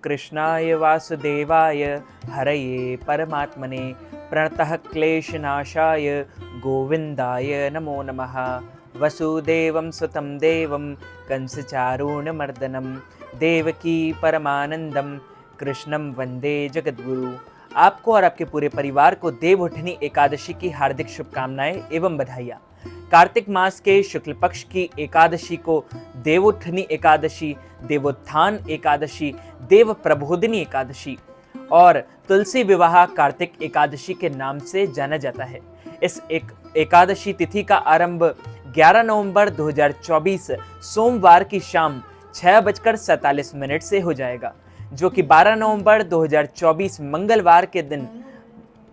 कृष्णाय वासुदेवाय हरये परमात्मने प्रणतः क्लेशनाशाय गोविंदाय नमो नमः। वसुदेवं सुतं देवं कंसचारूणमर्दनं देवकी परमानंदम कृष्णं वंदे जगद्गुरु। आपको और आपके पूरे परिवार को देवउठनी एकादशी की हार्दिक शुभकामनाएं एवं बधाइयाँ। कार्तिक मास के शुक्ल पक्ष की एकादशी को देवउठनी एकादशी, देवोत्थान एकादशी, देव प्रबोधिनी एकादशी और तुलसी विवाह कार्तिक एकादशी के नाम से जाना जाता है। इस एकादशी तिथि का आरंभ 11 नवंबर 2024 सोमवार की शाम 6:47 से हो जाएगा, जो कि 12 नवंबर 2024 मंगलवार के दिन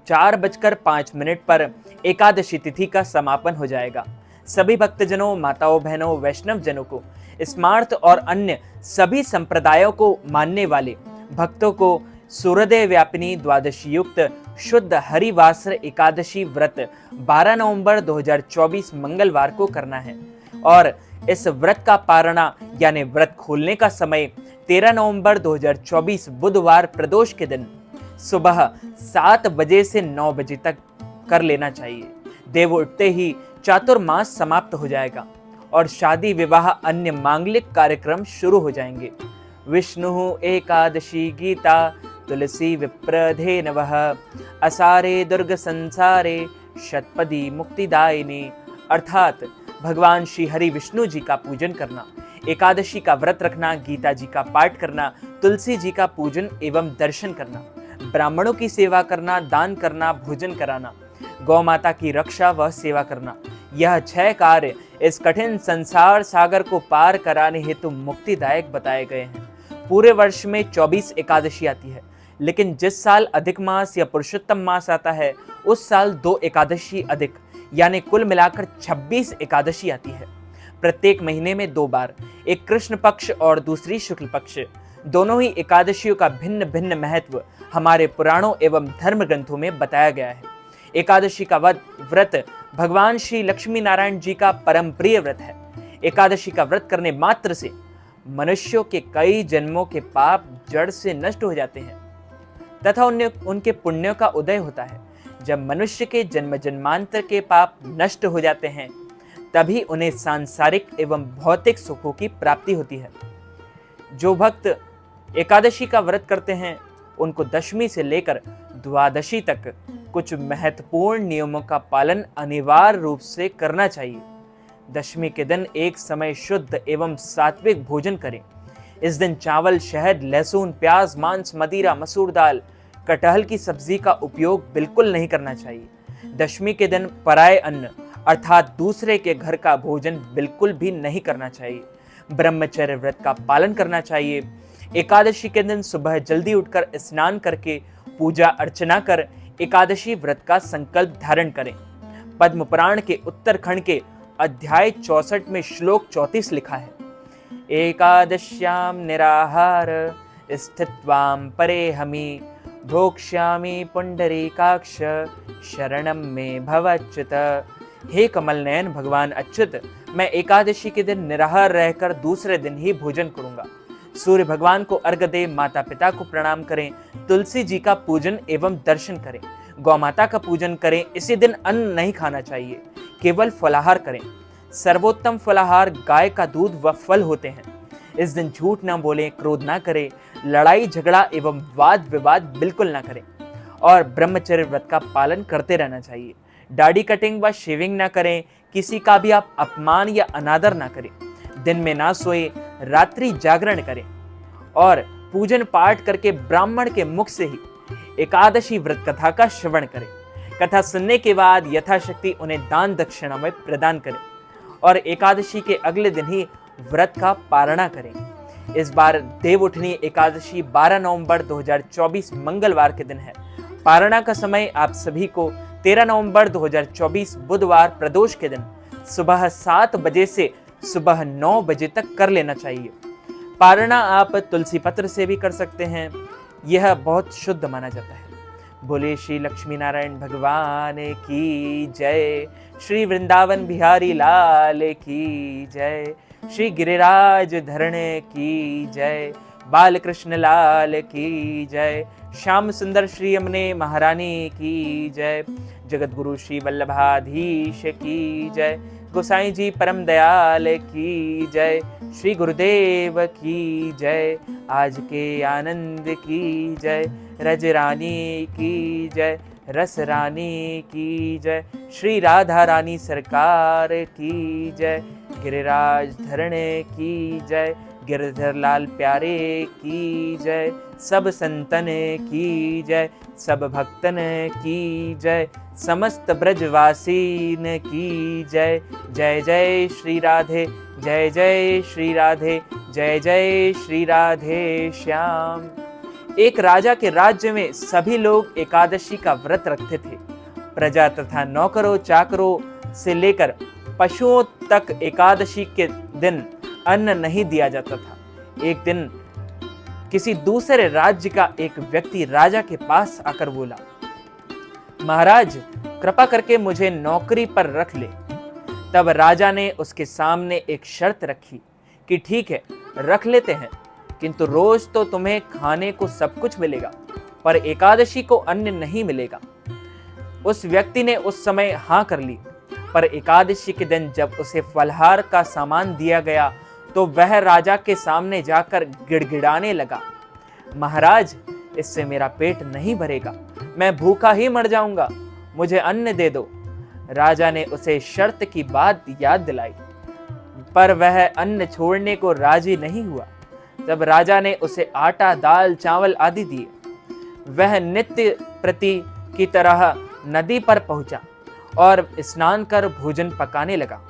4:05 पर एकादशी तिथि का समापन हो जाएगा। सभी भक्तजनों, माताओं, बहनों, वैष्णव जनों को, स्मार्त और अन्य सभी संप्रदायों को मानने वाले भक्तों को सूर्योदय व्यापिनी द्वादशी युक्त शुद्ध हरिवासर एकादशी व्रत 12 नवंबर 2024 मंगलवार को करना है और इस व्रत का पारणा यानी व्रत खोलने का समय 13 नवंबर 2024 बुधवार प्रदोष के दिन सुबह 7 बजे से 9 बजे तक कर लेना चाहिए। देव उठते ही चातुर्मास समाप्त हो जाएगा और शादी, विवाह, अन्य मांगलिक कार्यक्रम शुरू हो जाएंगे। विष्णु एकादशी गीता तुलसी विप्रधे नवः असारे दुर्ग संसारे शतपदी मुक्तिदायिनी। अर्थात भगवान श्री हरि विष्णु जी का पूजन करना, एकादशी का व्रत रखना, गीता जी का पाठ करना, तुलसी जी का पूजन एवं दर्शन करना, ब्राह्मणों की सेवा करना, दान करना, भोजन कराना, गौ माता की रक्षा व सेवा करना, यह 6 कार्य इस कठिन संसार सागर को पार कराने हेतु मुक्तिदायक बताए गए हैं। पूरे वर्ष में 24 एकादशी आती है, लेकिन जिस साल अधिक मास या पुरुषोत्तम मास आता है उस साल 2 एकादशी अधिक यानी कुल मिलाकर 26 एकादशी आती है। प्रत्येक महीने में 2 बार, एक कृष्ण पक्ष और दूसरी शुक्ल पक्ष। दोनों ही एकादशियों का भिन्न भिन्न महत्व हमारे पुराणों एवं धर्म ग्रंथों में बताया गया है। एकादशी का व्रत भगवान श्री लक्ष्मी नारायण जी का परम प्रिय व्रत है। एकादशी का व्रत करने मात्र से मनुष्यों के कई जन्मों के पाप जड़ से नष्ट हो जाते हैं तथा उनके पुण्यों का उदय होता है। जब मनुष्य के जन्म जन्मांतर के पाप नष्ट हो जाते हैं तभी उन्हें सांसारिक एवं भौतिक सुखों की प्राप्ति होती है। जो भक्त एकादशी का व्रत करते हैं उनको दशमी से लेकर द्वादशी तक कुछ महत्वपूर्ण नियमों का पालन अनिवार्य रूप से करना चाहिए। दशमी के दिन एक समय शुद्ध एवं सात्विक भोजन करें। इस दिन चावल, शहद, लहसुन, प्याज, मांस, मदिरा, मसूर दाल, कटहल की सब्जी का उपयोग बिल्कुल नहीं करना चाहिए। दशमी के दिन पराये अन्न अर्थात दूसरे के घर का भोजन बिल्कुल भी नहीं करना चाहिए। ब्रह्मचर्य व्रत का पालन करना चाहिए। एकादशी के दिन सुबह जल्दी उठकर स्नान करके पूजा अर्चना कर एकादशी व्रत का संकल्प धारण करें। पद्म पुराण के उत्तरखंड के अध्याय 64 में श्लोक 34 लिखा है, एकादश्याम निराहार स्थित्वाम परेहमि भोक्ष्यामि पुंडरीकाक्ष शरणम में भवच्युत। हे कमल नयन भगवान अच्युत, मैं एकादशी के दिन निराहार रहकर दूसरे दिन ही भोजन करूंगा। सूर्य भगवान को अर्घ्य दें, माता पिता को प्रणाम करें, तुलसी जी का पूजन एवं दर्शन करें, गौ माता का पूजन करें। इसी दिन अन्न नहीं खाना चाहिए, केवल फलाहार करें। सर्वोत्तम फलाहार गाय का दूध व फल होते हैं। इस दिन झूठ न बोलें, क्रोध न करें, लड़ाई झगड़ा एवं वाद विवाद बिल्कुल न करें और ब्रह्मचर्य व्रत का पालन करते रहना चाहिए। दाढ़ी कटिंग व शेविंग न करें, किसी का भी आप अपमान या अनादर न करें, दिन में ना सोए, रात्रि जागरण करें और पूजन पाठ करके ब्राह्मण के मुख से ही एकादशी व्रत कथा का श्रवण करें। कथा सुनने के बाद यथाशक्ति उन्हें दान दक्षिणा में प्रदान करें और एकादशी के अगले दिन ही व्रत का पारणा करें। इस बार देवउठनी एकादशी 12 नवंबर 2024 मंगलवार के दिन है। पारणा का समय आप सभी को 13 नवंबर 2024 बुधवार प्रदोष के दिन सुबह 7 बजे से सुबह 9 बजे तक कर लेना चाहिए। पारणा आप तुलसी पत्र से भी कर सकते हैं, यह बहुत शुद्ध माना जाता है। बोले श्री लक्ष्मी नारायण भगवान की जय, श्री वृंदावन बिहारी लाल की जय, श्री गिरिराज धरण की जय। बाल कृष्ण लाल की जय। श्याम सुंदर श्री यमुने महारानी की जय। जगत गुरु श्री वल्लभाधीश की जय। गोसाई जी परम दयाल की जय। श्री गुरुदेव की जय। आज के आनंद की जय। रज रानी की जय। रस रानी की जय। श्री राधा रानी सरकार की जय। गिरिराज धरणे की जय। गिरधर लाल प्यारे की जय। सब संतन की जय। सब भक्तन की जय। समस्त ब्रजवासीन की जय। जय जय श्री राधे। जय जय श्री राधे। जय जय श्री राधे श्याम। एक राजा के राज्य में सभी लोग एकादशी का व्रत रखते थे। प्रजा तथा नौकरों चाकरों से लेकर पशुओं तक एकादशी के दिन अन्न नहीं दिया जाता था। एक दिन किसी दूसरे राज्य का एक व्यक्ति राजा के पास आकर बोला, महाराज कृपा करके मुझे नौकरी पर रख ले। तब राजा ने उसके सामने एक शर्त रखी कि ठीक है रख लेते हैं, किंतु रोज तो तुम्हें खाने को सब कुछ मिलेगा, पर एकादशी को अन्न नहीं मिलेगा। उस व्यक्ति ने उस समय हाँ कर ली, पर एकादशी के दिन जब उसे फलहार का सामान दिया गया तो वह राजा के सामने जाकर गिड़गिड़ाने लगा, महाराज इससे मेरा पेट नहीं भरेगा, मैं भूखा ही मर जाऊंगा, मुझे अन्न दे दो। राजा ने उसे शर्त की बात याद दिलाई, पर वह अन्न छोड़ने को राजी नहीं हुआ। जब राजा ने उसे आटा दाल चावल आदि दिए, वह नित्य प्रति की तरह नदी पर पहुंचा और स्नान कर भोजन पकाने लगा।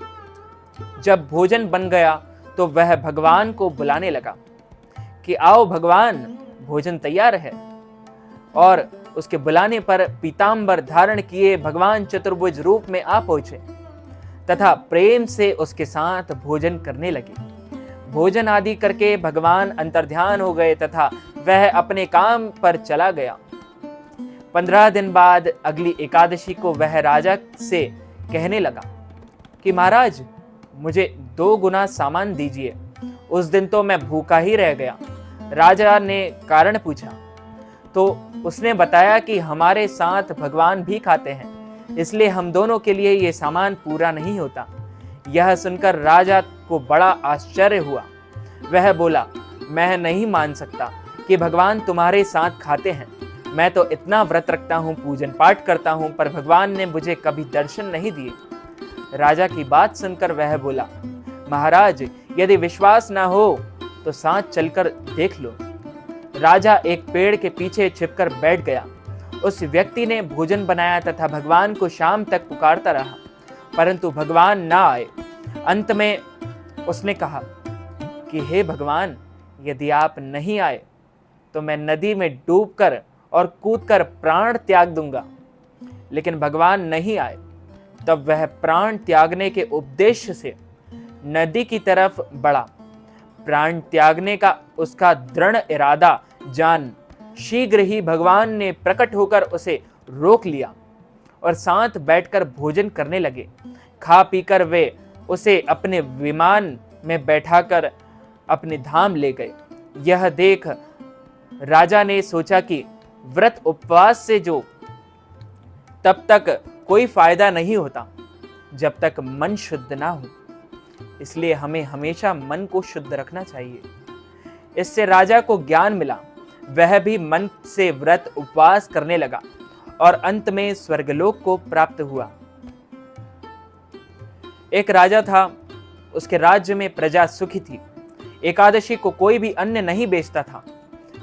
जब भोजन बन गया तो वह भगवान को बुलाने लगा कि आओ भगवान, भोजन तैयार है। और उसके बुलाने पर पीतांबर धारण किए भगवान चतुर्भुज रूप में आ पहुंचे तथा प्रेम से उसके साथ भोजन करने लगे। भोजन आदि करके भगवान अंतर्ध्यान हो गए तथा वह अपने काम पर चला गया। 15 दिन बाद अगली एकादशी को वह राजा से कहने लगा कि महाराज मुझे 2 गुना सामान दीजिए। उस दिन तो मैं भूखा ही रह गया। राजा ने कारण पूछा तो उसने बताया कि हमारे साथ भगवान भी खाते हैं, इसलिए हम दोनों के लिए ये सामान पूरा नहीं होता। यह सुनकर राजा को बड़ा आश्चर्य हुआ। वह बोला, मैं नहीं मान सकता कि भगवान तुम्हारे साथ खाते हैं। मैं तो इतना व्रत रखता हूँ, पूजन पाठ करता हूँ, पर भगवान ने मुझे कभी दर्शन नहीं दिए। राजा की बात सुनकर वह बोला, महाराज यदि विश्वास ना हो तो साथ चलकर देख लो। राजा एक पेड़ के पीछे छिपकर बैठ गया। उस व्यक्ति ने भोजन बनाया तथा भगवान को शाम तक पुकारता रहा, परंतु भगवान ना आए। अंत में उसने कहा कि हे भगवान, यदि आप नहीं आए तो मैं नदी में डूबकर और कूदकर प्राण त्याग दूंगा। लेकिन भगवान नहीं आए। तब वह प्राण त्यागने के उद्देश्य से नदी की तरफ बढ़ा। प्राण त्यागने का उसका दृढ़ इरादा जान शीघ्र ही भगवान ने प्रकट होकर उसे रोक लिया और साथ बैठकर भोजन करने लगे। खा पीकर वे उसे अपने विमान में बैठाकर अपने धाम ले गए। यह देख राजा ने सोचा कि व्रत उपवास से जो तब तक कोई फायदा नहीं होता जब तक मन शुद्ध ना हो, इसलिए हमें हमेशा मन को शुद्ध रखना चाहिए। इससे राजा को ज्ञान मिला। वह भी मन से व्रत उपवास करने लगा और अंत में स्वर्गलोक को प्राप्त हुआ। एक राजा था, उसके राज्य में प्रजा सुखी थी। एकादशी को कोई भी अन्न नहीं बेचता था,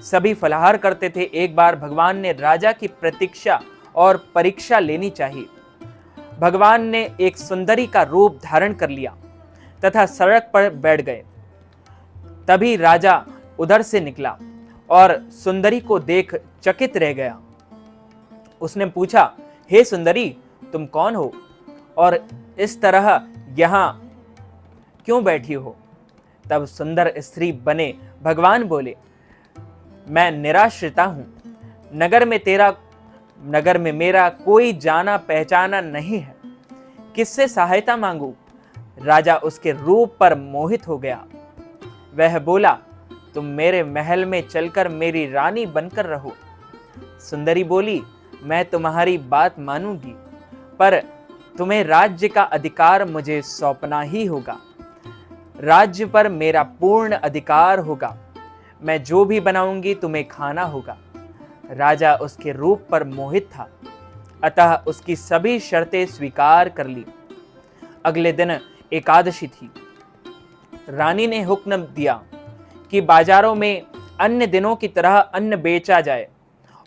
सभी फलाहार करते थे। एक बार भगवान ने राजा की प्रतीक्षा और परीक्षा लेनी चाहिए। भगवान ने एक सुंदरी का रूप धारण कर लिया तथा सड़क पर बैठ गए। तभी राजा उधर से निकला और सुंदरी को देख चकित रह गया। उसने पूछा, हे सुंदरी, तुम कौन हो और इस तरह यहाँ क्यों बैठी हो? तब सुंदर स्त्री बने भगवान बोले, मैं निराश्रिता हूं। नगर में मेरा कोई जाना पहचाना नहीं है, किससे सहायता मांगू? राजा उसके रूप पर मोहित हो गया। वह बोला, तुम मेरे महल में चलकर मेरी रानी बनकर रहो। सुंदरी बोली, मैं तुम्हारी बात मानूंगी, पर तुम्हें राज्य का अधिकार मुझे सौंपना ही होगा। राज्य पर मेरा पूर्ण अधिकार होगा। मैं जो भी बनाऊंगी तुम्हें खाना होगा। राजा उसके रूप पर मोहित था, अतः उसकी सभी शर्तें स्वीकार कर ली। अगले दिन एकादशी थी। रानी ने हुक्म दिया कि बाजारों में अन्य दिनों की तरह अन्न बेचा जाए,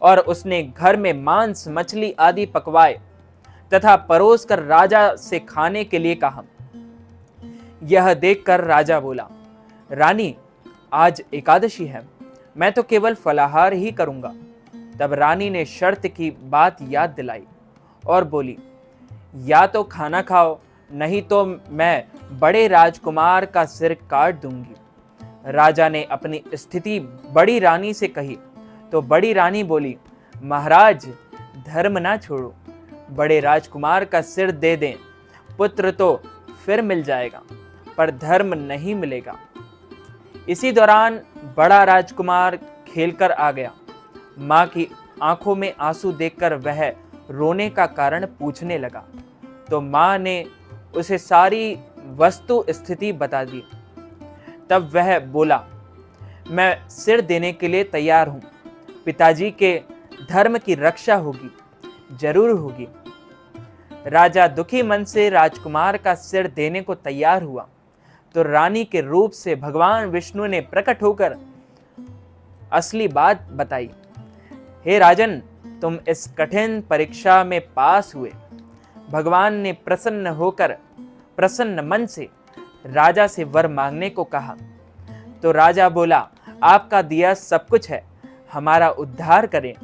और उसने घर में मांस, मछली आदि पकवाए तथा परोस कर राजा से खाने के लिए कहा। यह देखकर राजा बोला, रानी, आज एकादशी है, मैं तो केवल फलाहार ही करूंगा। तब रानी ने शर्त की बात याद दिलाई और बोली, या तो खाना खाओ, नहीं तो मैं बड़े राजकुमार का सिर काट दूंगी। राजा ने अपनी स्थिति बड़ी रानी से कही तो बड़ी रानी बोली, महाराज, धर्म ना छोड़ो, बड़े राजकुमार का सिर दे दें। पुत्र तो फिर मिल जाएगा, पर धर्म नहीं मिलेगा। इसी दौरान बड़ा राजकुमार खेलकर आ गया। माँ की आंखों में आंसू देखकर वह रोने का कारण पूछने लगा, तो माँ ने उसे सारी वस्तु स्थिति बता दी। तब वह बोला, मैं सिर देने के लिए तैयार हूं। पिताजी के धर्म की रक्षा होगी, जरूर होगी। राजा दुखी मन से राजकुमार का सिर देने को तैयार हुआ तो रानी के रूप से भगवान विष्णु ने प्रकट होकर असली बात बताई। हे राजन, तुम इस कठिन परीक्षा में पास हुए। भगवान ने प्रसन्न होकर प्रसन्न मन से राजा से वर मांगने को कहा। तो राजा बोला, आपका दिया सब कुछ है, हमारा उद्धार करें।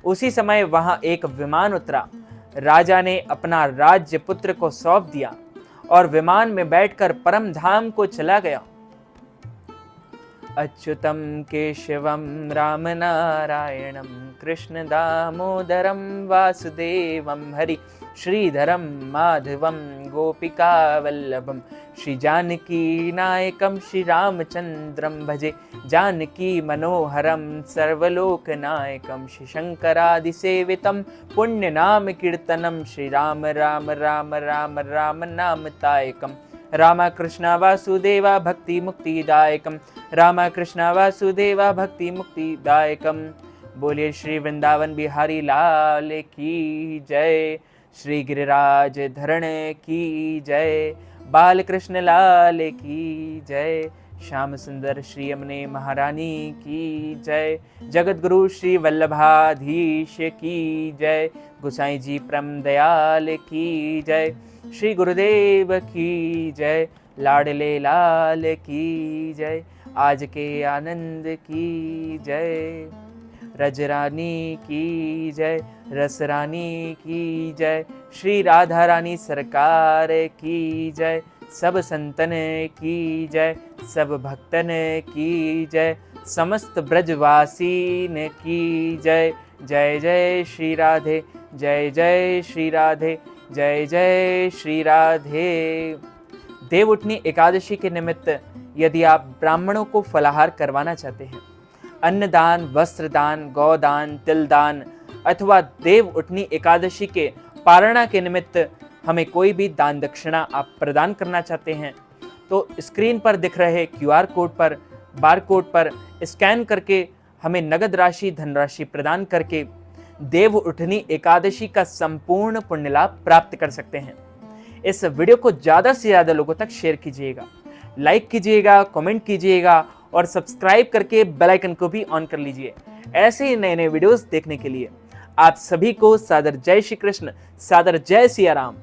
उसी समय वहां एक विमान उतरा। राजा ने अपना राज्य पुत्र को सौंप दिया और विमान में बैठकर परम धाम को चला गया। अच्युतम केशवम राम नारायणम कृष्ण दामोदरम वासुदेवम हरि श्रीधरम माधवम गोपिका वल्लभम श्री जानकी नायकम श्री रामचंद्रम भजे जानकी मनोहरम सर्वलोक नायकम श्री शंकरादि सेवितम पुण्य नाम कीर्तनम श्री राम राम राम राम राम नाम तायकम रामा कृष्णा वासुदेवा भक्ति मुक्तिदायकम रामा कृष्णा वासुदेवा भक्ति मुक्तिदायकम। बोलिए श्री वृंदावन बिहारी लाल की जय, श्री गिरिराज धरण की जय, बाल कृष्ण लाल की जय, श्याम सुंदर श्री यमुने महारानी की जय, जगत गुरु श्री वल्लभाधीश की जय, गोसाई जी परम दयाल की जय, श्री गुरुदेव की जय, लाडले लाल की जय, आज के आनंद की जय, रजरानी की जय, रसरानी की जय, श्री राधा रानी सरकार की जय, सब संतन की जय, सब भक्तन की जय, समस्त ब्रजवासीन की जय। जय जय श्री राधे, जय जय श्री राधे, जय जय श्री राधे। देवउठनी एकादशी के निमित्त यदि आप ब्राह्मणों को फलाहार करवाना चाहते हैं, अन्नदान, वस्त्रदान, गौदान, तिलदान अथवा देवउठनी एकादशी के पारणा के निमित्त हमें कोई भी दान दक्षिणा आप प्रदान करना चाहते हैं, तो स्क्रीन पर दिख रहे QR कोड पर, बार कोड पर स्कैन करके हमें नगद राशि, धनराशि प्रदान करके देवउठनी एकादशी का संपूर्ण पुण्य लाभ प्राप्त कर सकते हैं। इस वीडियो को ज़्यादा से ज़्यादा लोगों तक शेयर कीजिएगा, लाइक कीजिएगा, कमेंट कीजिएगा और सब्सक्राइब करके बेल आइकन को भी ऑन कर लीजिए ऐसे ही नए नए वीडियोस देखने के लिए। आप सभी को सादर जय श्री कृष्ण, सादर जय सिया राम।